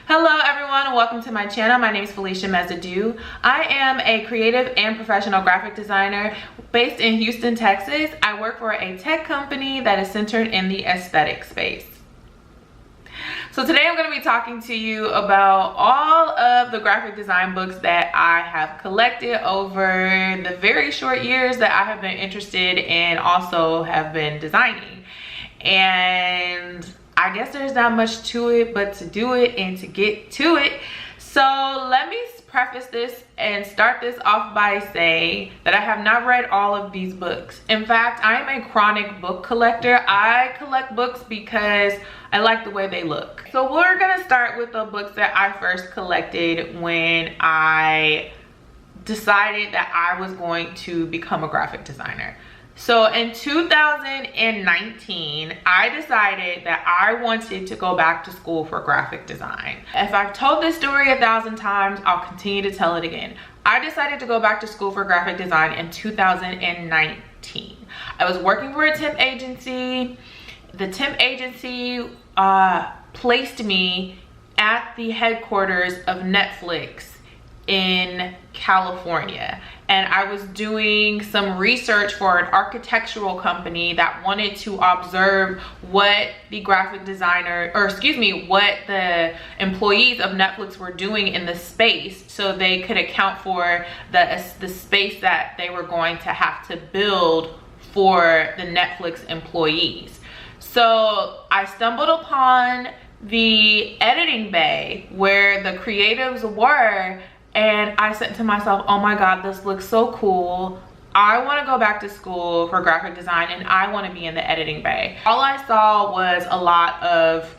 Hello everyone and welcome to my channel. My name is Felicia Mesadieu. I am a creative and professional graphic designer based in Houston, Texas. I work for a tech company that is centered in the aesthetic space. So today I'm going to be talking to you about all of the graphic design books that I have collected over the very short years that I have been interested and also have been designing. And I guess there's not much to it but to do it and to get to it. So let me preface this and start this off by saying that I have not read all of these books. In fact, I am a chronic book collector. I collect books because I like the way they look. So we're gonna start with the books that I first collected when I decided that I was going to become a graphic designer. So in 2019, I decided that I wanted to go back to school for graphic design. If I've told this story 1,000 times, I'll continue to tell it again. I decided to go back to school for graphic design in 2019. I was working for a temp agency. The temp agency placed me at the headquarters of Netflix in California, and I was doing some research for an architectural company that wanted to observe what the graphic designer, or excuse me, what the employees of Netflix were doing in the space so they could account for the space that they were going to have to build for the Netflix employees. So I stumbled upon the editing bay where the creatives were, and I said to myself, oh my God, this looks so cool. I want to go back to school for graphic design and I want to be in the editing bay. All I saw was a lot of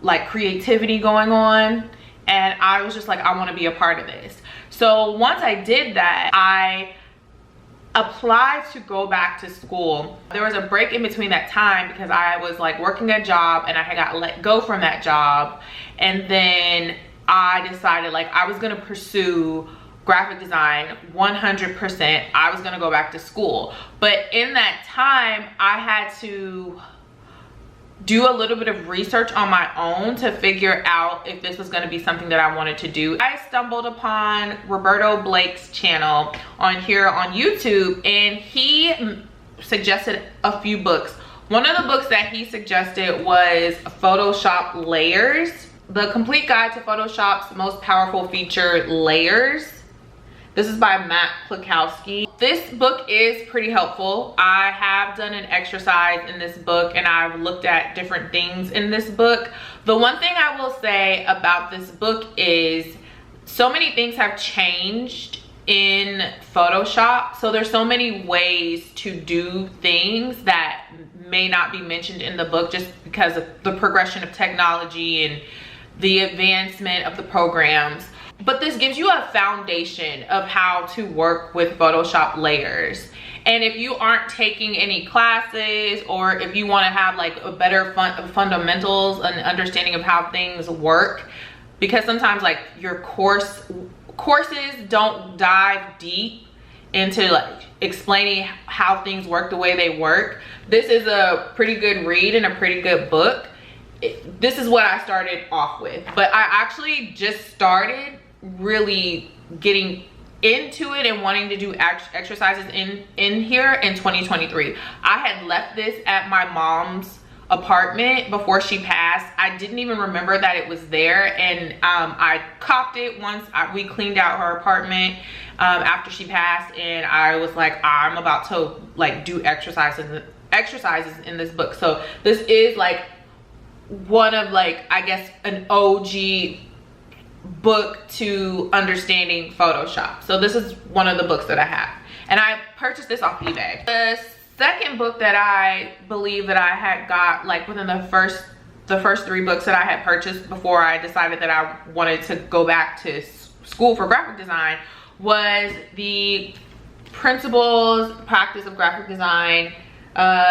like creativity going on, and I was just like, I want to be a part of this. So once I did that, I applied to go back to school. There was a break in between that time because I was like working a job and I had got let go from that job, and then I decided like I was gonna pursue graphic design 100%. I was gonna go back to school, but in that time I had to do a little bit of research on my own to figure out if this was going to be something that I wanted to do. I stumbled upon Roberto Blake's channel on YouTube, and he suggested a few books. One of the books that he suggested was Photoshop Layers, The Complete Guide to Photoshop's Most Powerful Feature Layers. This is by Matt Kloskowsk. This book is pretty helpful. I have done an exercise in this book and I've looked at different things in this book. The one thing I will say about this book is so many things have changed in Photoshop. So there's so many ways to do things that may not be mentioned in the book just because of the progression of technology and the advancement of the programs. But this gives you a foundation of how to work with Photoshop layers. And if you aren't taking any classes, or if you want to have like a better fundamentals and understanding of how things work, because sometimes like your courses don't dive deep into like explaining how things work the way they work. This is a pretty good read and a pretty good book. This is what I started off with, but I actually just started really getting into it and wanting to do exercises in here in 2023. I had left this at my mom's apartment before she passed. I didn't even remember that it was there, and I copped it once we cleaned out her apartment after she passed, and I was like, I'm about to like do exercises in this book. So this is like one of like, I guess, an OG book to understanding Photoshop. So this is one of the books that I have, and I purchased this off eBay. The second book that I believe that I had got like within the first 3 books that I had purchased before I decided that I wanted to go back to school for graphic design was the Principles Practice of Graphic Design.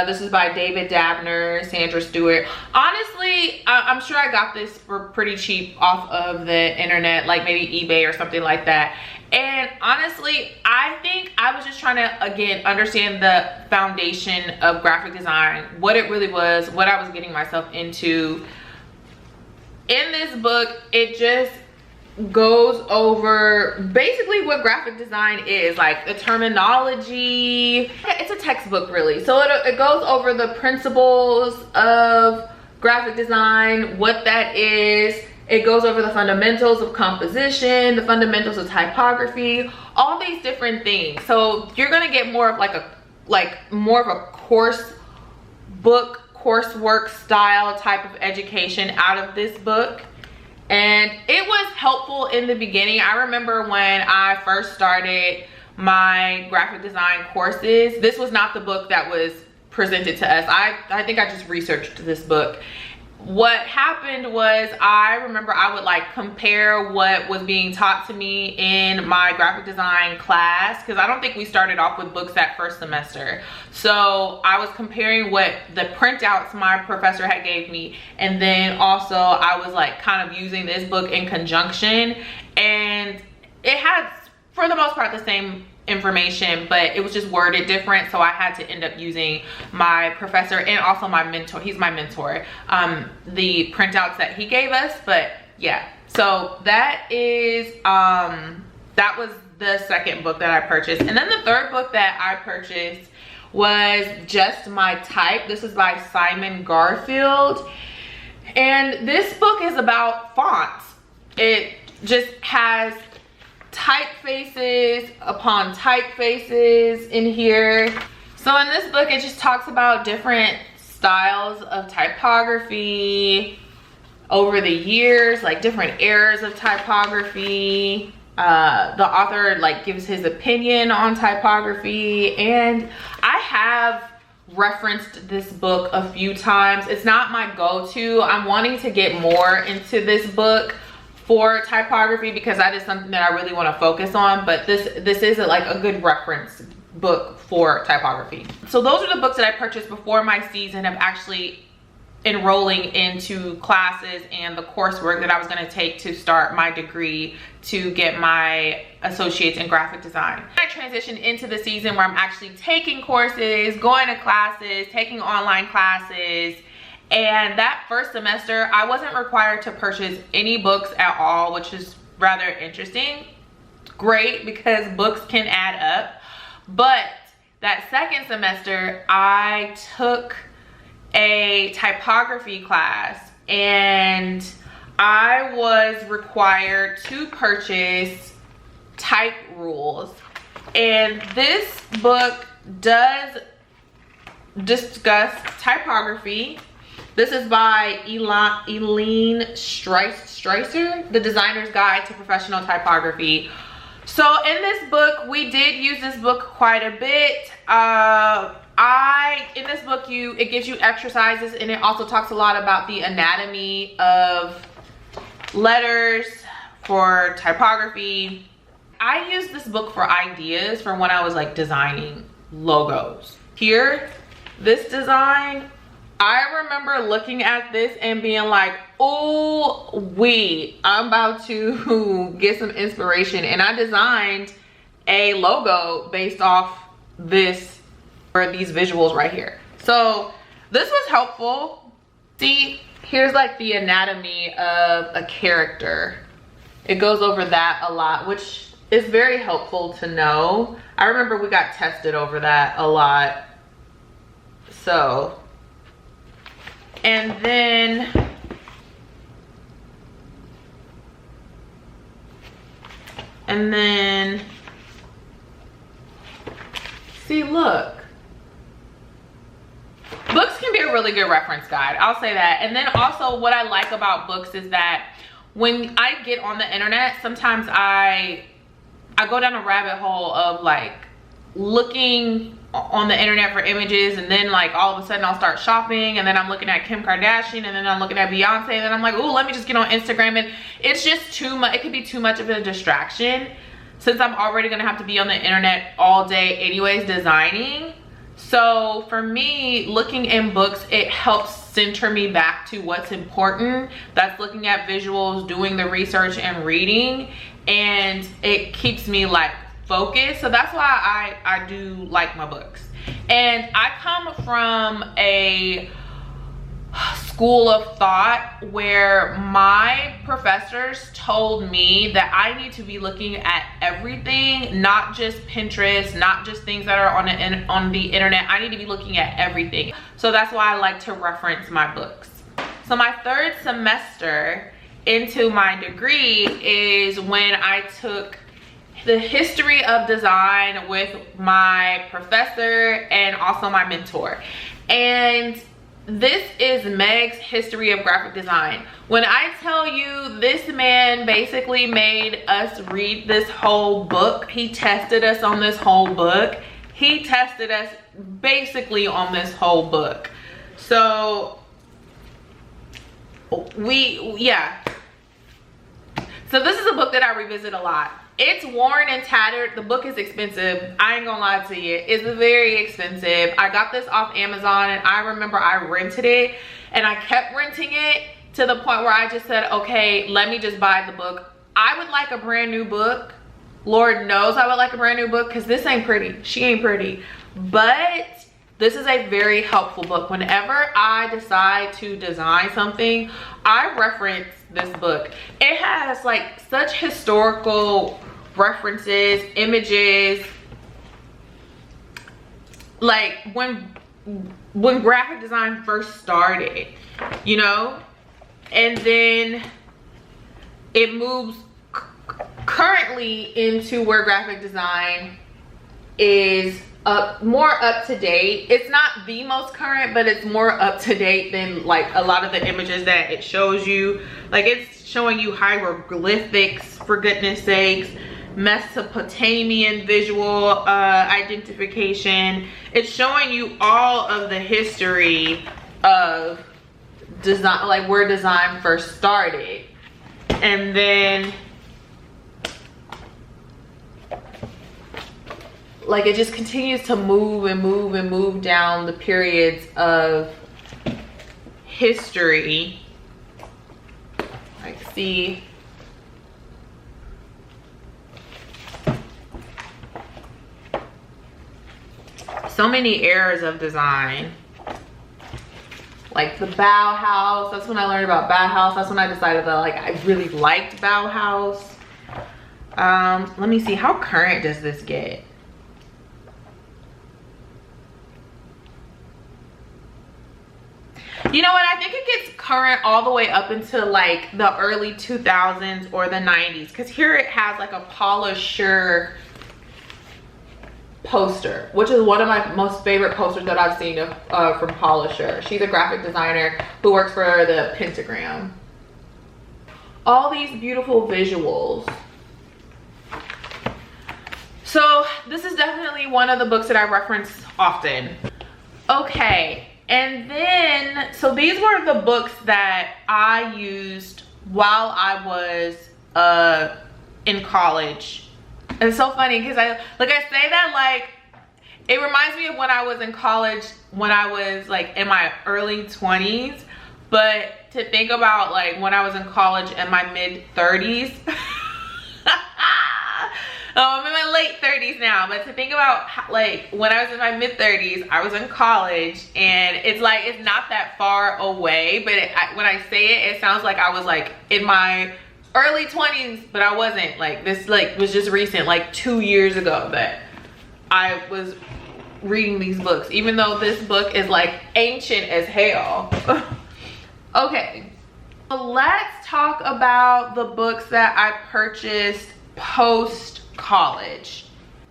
This is by David Dabner, Sandra Stewart. Honestly, I'm sure I got this for pretty cheap off of the internet, like maybe eBay or something like that. And honestly, I think I was just trying to, again, understand the foundation of graphic design, what it really was, what I was getting myself into. In this this book, it just goes over basically what graphic design is, like the terminology. It's a textbook really, so it goes over the principles of graphic design, what that is. It goes over the fundamentals of composition, the fundamentals of typography, all these different things. So you're gonna get more of more of a course book, coursework style type of education out of this book. And it was helpful in the beginning. I remember when I first started my graphic design courses, this was not the book that was presented to us. I think I just researched this book. What happened was, I remember I would like compare what was being taught to me in my graphic design class, because I don't think we started off with books that first semester. So I was comparing what the printouts my professor had gave me, and then also I was like kind of using this book in conjunction, and it had for the most part the same information, but it was just worded different. So I had to end up using my professor and also my mentor, he's my mentor, the printouts that he gave us. But yeah, so that is that was the second book that I purchased. And then the third book that I purchased was Just My Type. This is by Simon Garfield, and this book is about fonts. It just has typefaces upon typefaces in here. So in this book, it just talks about different styles of typography over the years, like different eras of typography. The author like gives his opinion on typography, and I have referenced this book a few times. It's not my go-to. I'm wanting to get more into this book for typography because that is something that I really want to focus on, but this is like a good reference book for typography. So those are the books that I purchased before my season of actually enrolling into classes and the coursework that I was going to take to start my degree to get my associates in graphic design. I transitioned into the season where I'm actually taking courses, going to classes, taking online classes. And that first semester, I wasn't required to purchase any books at all, which is rather interesting. Great, because books can add up. But that second semester, I took a typography class, and I was required to purchase type rules. And this book does discuss typography. This is by Eileen Streiser, The Designer's Guide to Professional Typography. So in this book, we did use this book quite a bit. In this book, it gives you exercises, and it also talks a lot about the anatomy of letters for typography. I used this book for ideas for when I was like designing logos. Here, this design, I remember looking at this and being like, oh, I'm about to get some inspiration. And I designed a logo based off this, or these visuals right here. So this was helpful. See, here's like the anatomy of a character. It goes over that a lot, which is very helpful to know. I remember we got tested over that a lot. So, and then see, look, books can be a really good reference guide, I'll say that. And then also what I like about books is that when I get on the internet, sometimes I go down a rabbit hole of like looking on the internet for images, and then like all of a sudden I'll start shopping, and then I'm looking at Kim Kardashian, and then I'm looking at Beyonce, and then I'm like, oh, let me just get on Instagram. And it's just too much. It could be too much of a distraction since I'm already gonna have to be on the internet all day anyways designing. So for me, looking in books, it helps center me back to what's important. That's looking at visuals, doing the research, and reading, and it keeps me like focused. So that's why I do like my books. And I come from a school of thought where my professors told me that I need to be looking at everything, not just Pinterest, not just things that are on the internet. I need to be looking at everything. So that's why I like to reference my books. So my third semester into my degree is when I took the history of design with my professor and also my mentor. And this is Meggs' History of Graphic Design. When I tell you this man basically made us read this whole book, he tested us on this whole book. He tested us basically on this whole book. So yeah. So this is a book that I revisit a lot. It's worn and tattered. The book is expensive. I ain't gonna lie to you. It's very expensive. I got this off Amazon and I remember I rented it and I kept renting it to the point where I just said, okay, let me just buy the book. I would like a brand new book. Lord knows I would like a brand new book because this ain't pretty. She ain't pretty. But this is a very helpful book. Whenever I decide to design something, I reference this book. It has like such historical references, images, like when graphic design first started, you know, and then it moves currently into where graphic design is more up to date. It's not the most current, but it's more up to date than like a lot of the images that it shows you. Like it's showing you hieroglyphics, for goodness sakes, Mesopotamian visual identification. It's showing you all of the history of design, like where design first started. And then like it just continues to move and move and move down the periods of history. Like see, so many eras of design. Like the Bauhaus, that's when I learned about Bauhaus. That's when I decided that like I really liked Bauhaus. Let me see, how current does this get? You know what, I think it gets current all the way up into like the early 2000s or the 90s, because here it has like a Paula Scher poster, which is one of my most favorite posters that I've seen of, from Paula Scher. She's a graphic designer who works for the Pentagram. All these beautiful visuals. So this is definitely one of the books that I reference often. Okay. And then, so these were the books that I used while I was in college. It's so funny because I say that like, it reminds me of when I was in college, when I was like in my early 20s. But to think about like when I was in college in my mid 30s. I'm in my late 30s now, but to think about how, like when I was in my mid 30s, I was in college, and it's like it's not that far away, but when I say it, it sounds like I was like in my early 20s, but I wasn't. Like this like was just recent, like 2 years ago that I was reading these books, even though this book is like ancient as hell. Okay, so let's talk about the books that I purchased post college.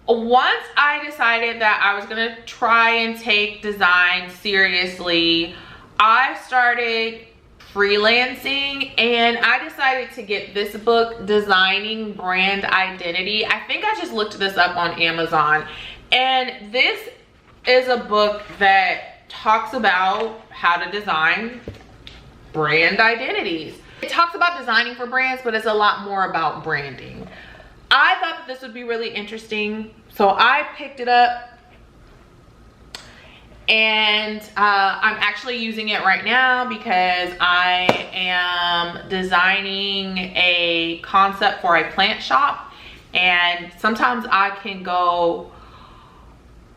Once I decided that I was gonna try and take design seriously, I started freelancing and I decided to get this book, Designing Brand Identity. I think I just looked this up on Amazon, and this is a book that talks about how to design brand identities. It talks about designing for brands, but it's a lot more about branding. I thought that this would be really interesting, so I picked it up, and I'm actually using it right now because I am designing a concept for a plant shop, and sometimes I can go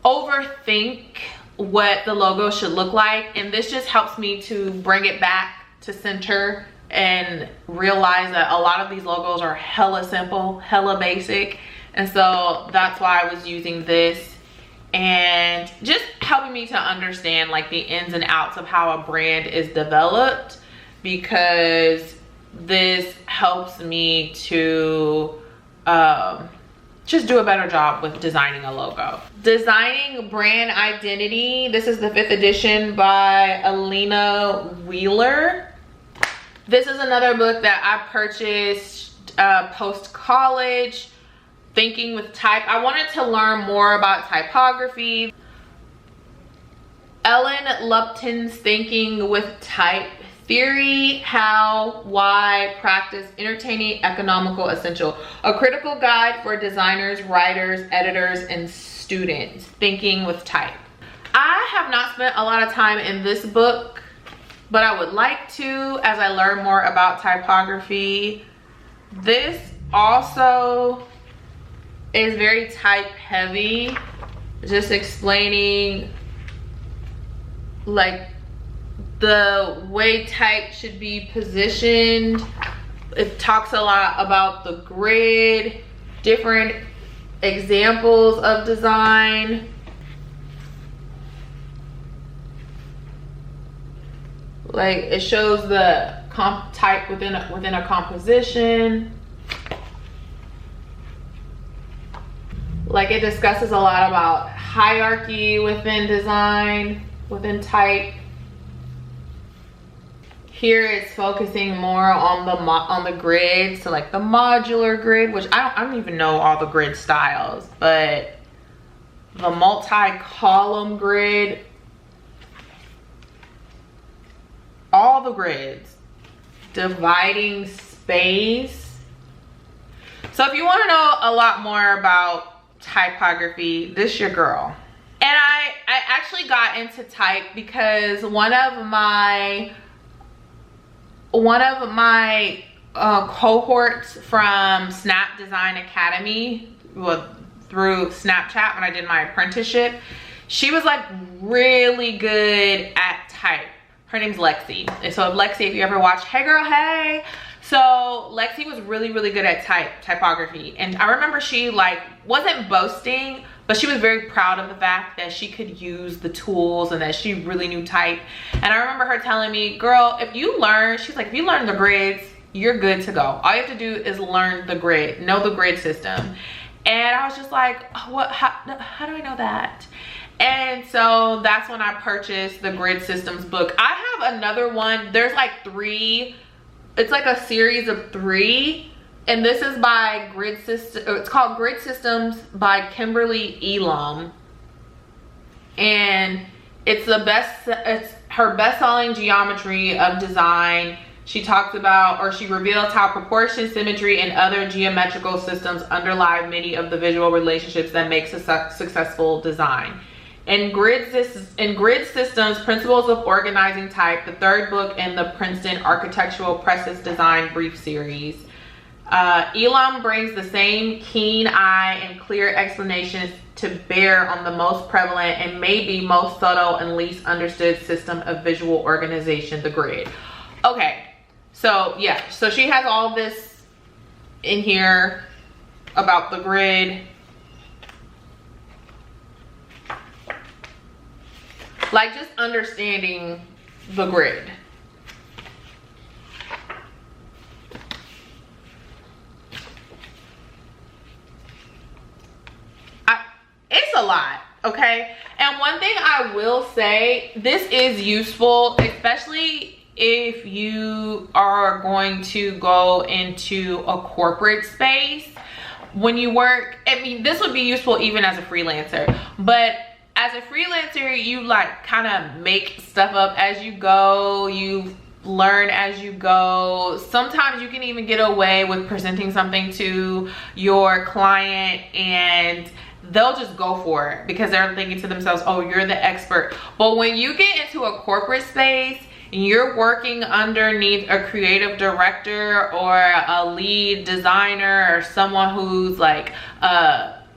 overthink what the logo should look like, and this just helps me to bring it back to center and realize that a lot of these logos are hella simple, hella basic. And so that's why I was using this, and just helping me to understand like the ins and outs of how a brand is developed, because this helps me to just do a better job with designing a logo. Designing Brand Identity. This is the 5th edition by Alina Wheeler. This is another book that I purchased post-college, thinking with type. I wanted to learn more about typography. Ellen Lupton's Thinking with Type Theory, How, Why, Practice, Entertaining, Economical, Essential. A critical guide for designers, writers, editors, and students. Thinking with Type. I have not spent a lot of time in this book, but I would like to as I learn more about typography. This also is very type heavy, just explaining like the way type should be positioned. It talks a lot about the grid, different examples of design. Like it shows the type within a composition. Like it discusses a lot about hierarchy within design, within type. Here it's focusing more on the grid, so like the modular grid, which I don't even know all the grid styles, but the multi-column grid, all the grids, dividing space. So if you want to know a lot more about typography, this your girl. And I actually got into type because one of my cohorts from Snap Design Academy, well, through Snapchat when I did my apprenticeship, she was like really good at type. Her name's Lexi. And so Lexi, if you ever watch Hey Girl Hey, so Lexi was really good at typography. And I remember she like wasn't boasting, but she was very proud of the fact that she could use the tools and that she really knew type. And I remember her telling me, girl, if you learn, she's like, if you learn the grids, you're good to go. All you have to do is learn the grid, know the grid system. And I was just like, oh, how do I know that? And so that's when I purchased the Grid Systems book. I have another one. There's like 3. It's like a series of 3. And this is by Grid Systems. It's called Grid Systems by Kimberly Elam. And it's her best-selling geometry of design. She talks about, or she reveals how proportion, symmetry, and other geometrical systems underlie many of the visual relationships that make successful design. In Grid Systems, Principles of Organizing Type, the 3rd book in the Princeton Architectural Process Design Brief Series, Elam brings the same keen eye and clear explanations to bear on the most prevalent and maybe most subtle and least understood system of visual organization, the grid. Okay, so yeah, so she has all this in here about the grid. Like just understanding the grid. It's a lot, okay? And one thing I will say, this is useful, especially if you are going to go into a corporate space. When you work, I mean, this would be useful even as a freelancer, but as a freelancer, you like kind of make stuff up as you go, you learn as you go. Sometimes you can even get away with presenting something to your client and they'll just go for it because they're thinking to themselves, oh, you're the expert. But when you get into a corporate space and you're working underneath a creative director or a lead designer or someone who's like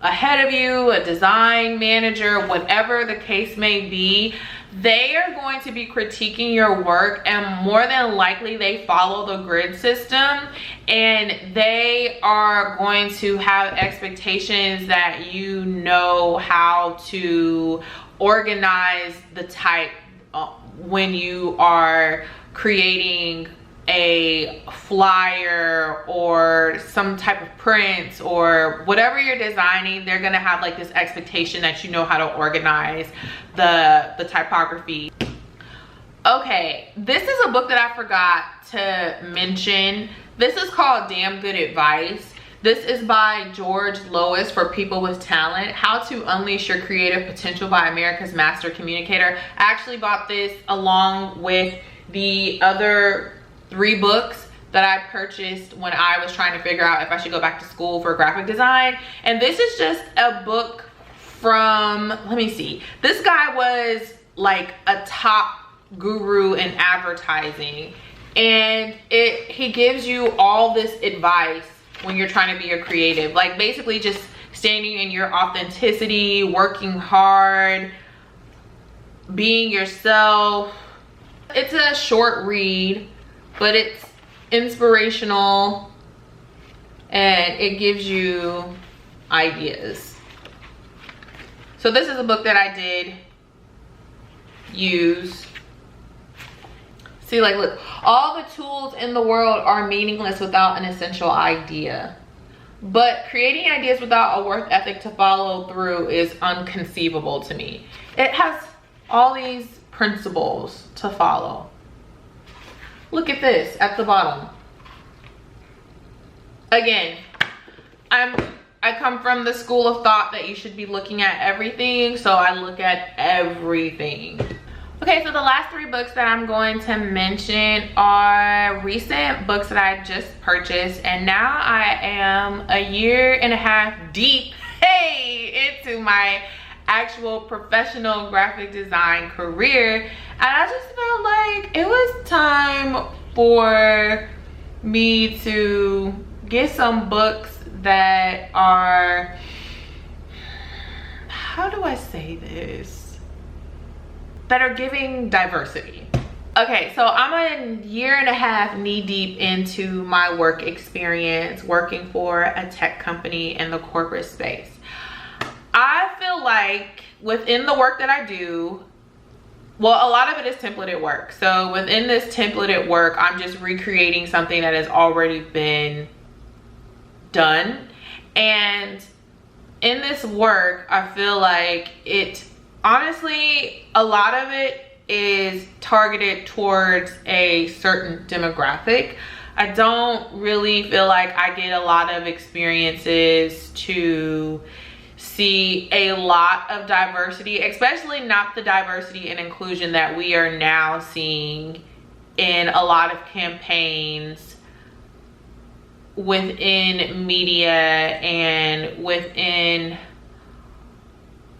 ahead of you, a design manager, whatever the case may be, they are going to be critiquing your work, and more than likely they follow the grid system, and they are going to have expectations that you know how to organize the type when you are creating a flyer or some type of print or whatever you're designing. They're gonna have like this expectation that you know how to organize the typography. Okay, this is a book that I forgot to mention. This is called Damn Good Advice. This is by George Lois for people with talent. How to Unleash Your Creative Potential by America's Master Communicator. I actually bought this along with the other 3 books that I purchased when I was trying to figure out if I should go back to school for graphic design. And this is just a book from, let me see. This guy was like a top guru in advertising, and he gives you all this advice when you're trying to be a creative, like basically just standing in your authenticity, working hard, being yourself. It's a short read, but it's inspirational and it gives you ideas. So this is a book that I did use. See, like, look, all the tools in the world are meaningless without an essential idea. But creating ideas without a work ethic to follow through is unconceivable to me. It has all these principles to follow. Look at this at the bottom. Again, I come from the school of thought that you should be looking at everything, so I look at everything. Okay, so the last 3 books that I'm going to mention are recent books that I just purchased, and now I am a 1.5 years deep, into my actual professional graphic design career, and I just felt like it was time for me to get some books that are, how do I say this, that are giving diversity. Okay, so I'm a 1.5 years knee deep into my work experience working for a tech company in the corporate space. I feel like within the work that I do, well, a lot of it is templated work. So within this templated work, I'm just recreating something that has already been done. And in this work, I feel like honestly, a lot of it is targeted towards a certain demographic. I don't really feel like I get a lot of experiences to see a lot of diversity, especially not the diversity and inclusion that we are now seeing in a lot of campaigns within media and within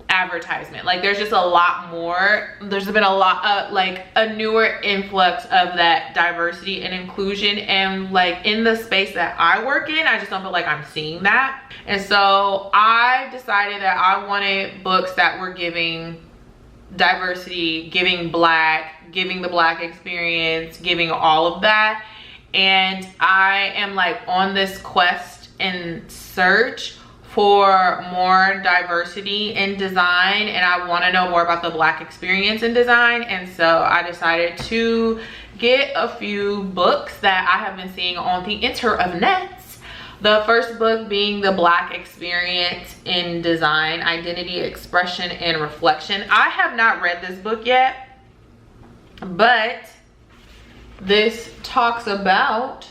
advertisement. Like, there's just a lot more. There's been a lot of like a newer influx of that diversity and inclusion, and like in the space that I work in, I just don't feel like I'm seeing that. And so I decided that I wanted books that were giving diversity, giving the black experience, giving all of that. And I am like on this quest and search for more diversity in design, and I want to know more about the black experience in design. And so I decided to get a few books that I have been seeing on the internets. The first book being The Black Experience in Design, Identity, Expression, and Reflection. I have not read this book yet, but this talks about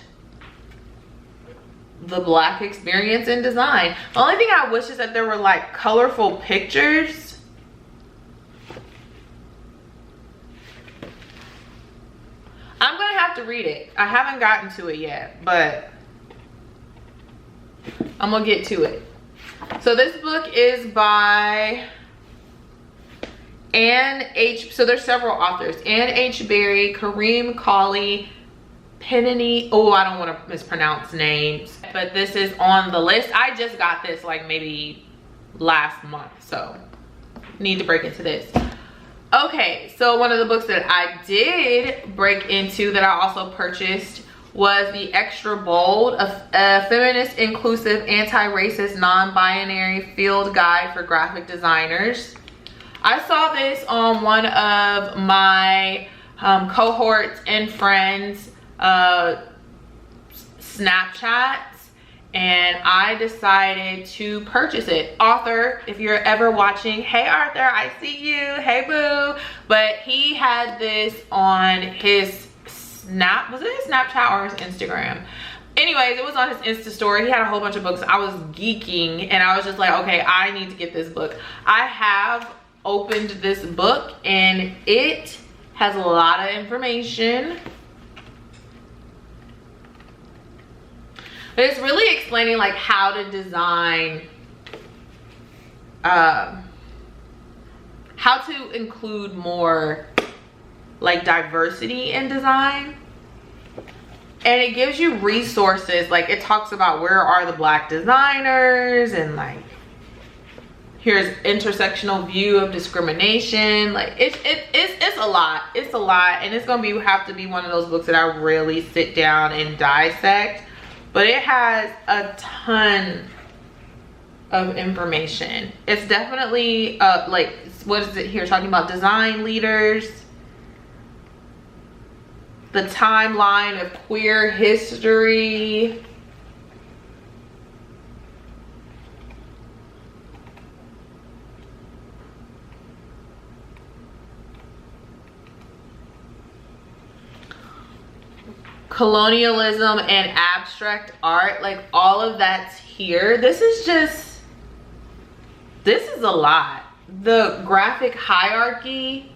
the black experience in design. The only thing I wish is that there were like colorful pictures. I'm gonna have to read it. I haven't gotten to it yet, but I'm gonna get to it. So this book is by Anne H. So there's several authors. Anne H. Berry, Kareem Colley, Penny. Oh, I don't want to mispronounce names, but this is on the list. I just got this like maybe last month, so need to break into this. Okay, so one of the books that I did break into that I also purchased was the Extra Bold, a feminist, inclusive, anti-racist, non-binary field guide for graphic designers. I saw this on one of my cohorts and friends Snapchats, and I decided to purchase it. Arthur, if you're ever watching, hey Arthur, I see you, hey boo. But he had this on his was it his Snapchat or his Instagram? Anyways, it was on his Insta story. He had a whole bunch of books. I was geeking and I was just like, okay, I need to get this book. I have opened this book and it has a lot of information. But it's really explaining like how to design, how to include more like diversity in design. And it gives you resources, like it talks about where are the Black designers, and like here's intersectional view of discrimination. Like it's a lot. It's a lot, and it's gonna have to be one of those books that I really sit down and dissect. But it has a ton of information. It's definitely like, what is it here, talking about design leaders, the timeline of queer history, colonialism and abstract art, like all of that's here. This is a lot. The graphic hierarchy.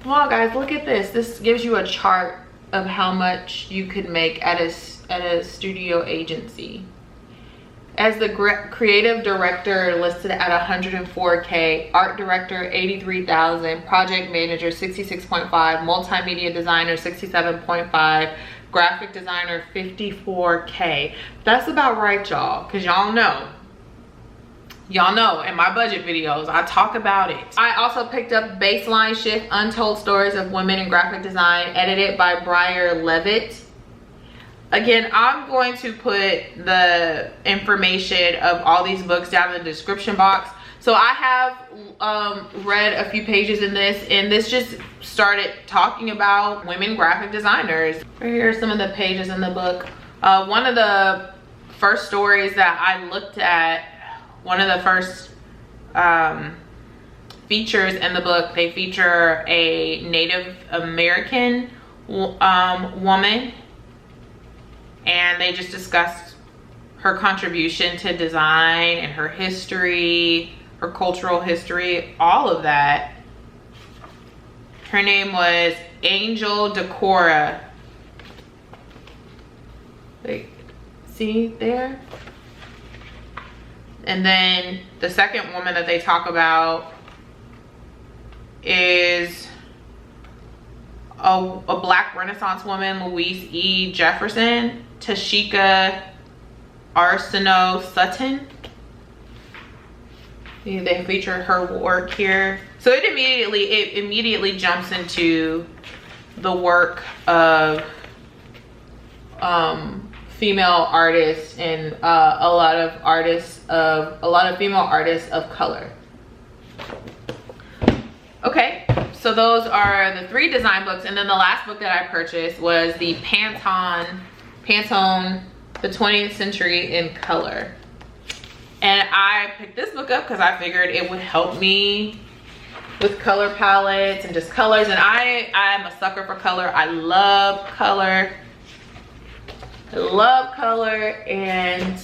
Wow, guys, look at this. This gives you a chart of how much you could make at a studio agency. As the creative director listed at 104K, art director 83,000, project manager 66.5, multimedia designer 67.5, graphic designer 54K. That's about right, y'all, because y'all know in my budget videos I talk about it. I also picked up Baseline Shift, Untold Stories of Women in Graphic Design, edited by Briar Levitt. Again, I'm going to put the information of all these books down in the description box. So I have read a few pages in this, and this just started talking about women graphic designers. Here are some of the pages in the book. One of the first stories that I looked at, one of the first features in the book, they feature a Native American woman, and they just discussed her contribution to design and her history, her cultural history, all of that. Her name was Angel Decora. Like, see there? And then the second woman that they talk about is a Black Renaissance woman, Louise E. Jefferson, Tashika Arsenault Sutton. They feature her work here. So it immediately jumps into the work of female artists and a lot of female artists of color. Okay, so those are the 3 design books, and then the last book that I purchased was the Pantone, The 20th Century in Color. And I picked this book up because I figured it would help me with color palettes and just colors. And I'm a sucker for color. I love color. And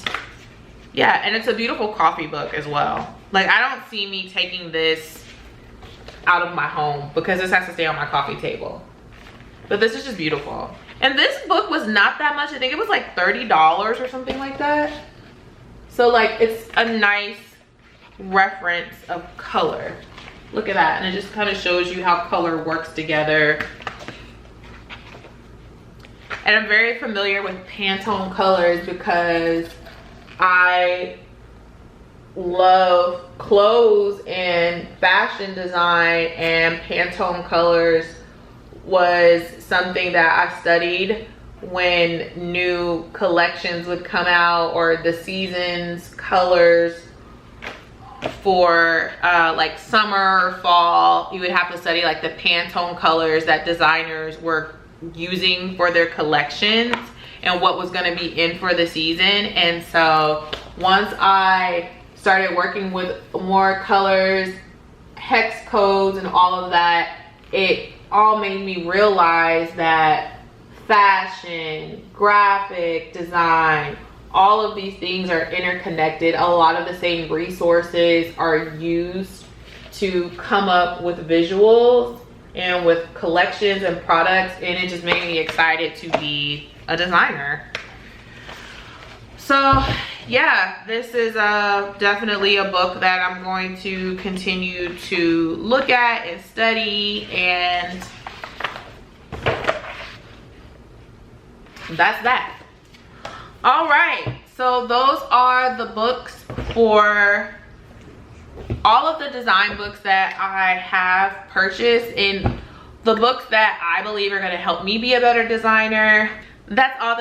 yeah, and it's a beautiful coffee book as well. Like, I don't see me taking this out of my home because this has to stay on my coffee table. But this is just beautiful. And this book was not that much. I think it was like $30 or something like that. So like, it's a nice reference of color. Look at that. And it just kind of shows you how color works together. And I'm very familiar with Pantone colors because I love clothes and fashion design, and Pantone colors was something that I studied when new collections would come out, or the seasons colors for like summer or fall. You would have to study like the Pantone colors that designers were using for their collections and what was going to be in for the season. And so once I started working with more colors, hex codes, and all of that, it all made me realize that fashion, graphic design, all of these things are interconnected. A lot of the same resources are used to come up with visuals and with collections and products, and it just made me excited to be a designer. So yeah, this is definitely a book that I'm going to continue to look at and study, and that's that. All right, so those are the books for all of the design books that I have purchased, and the books that I believe are going to help me be a better designer. That's all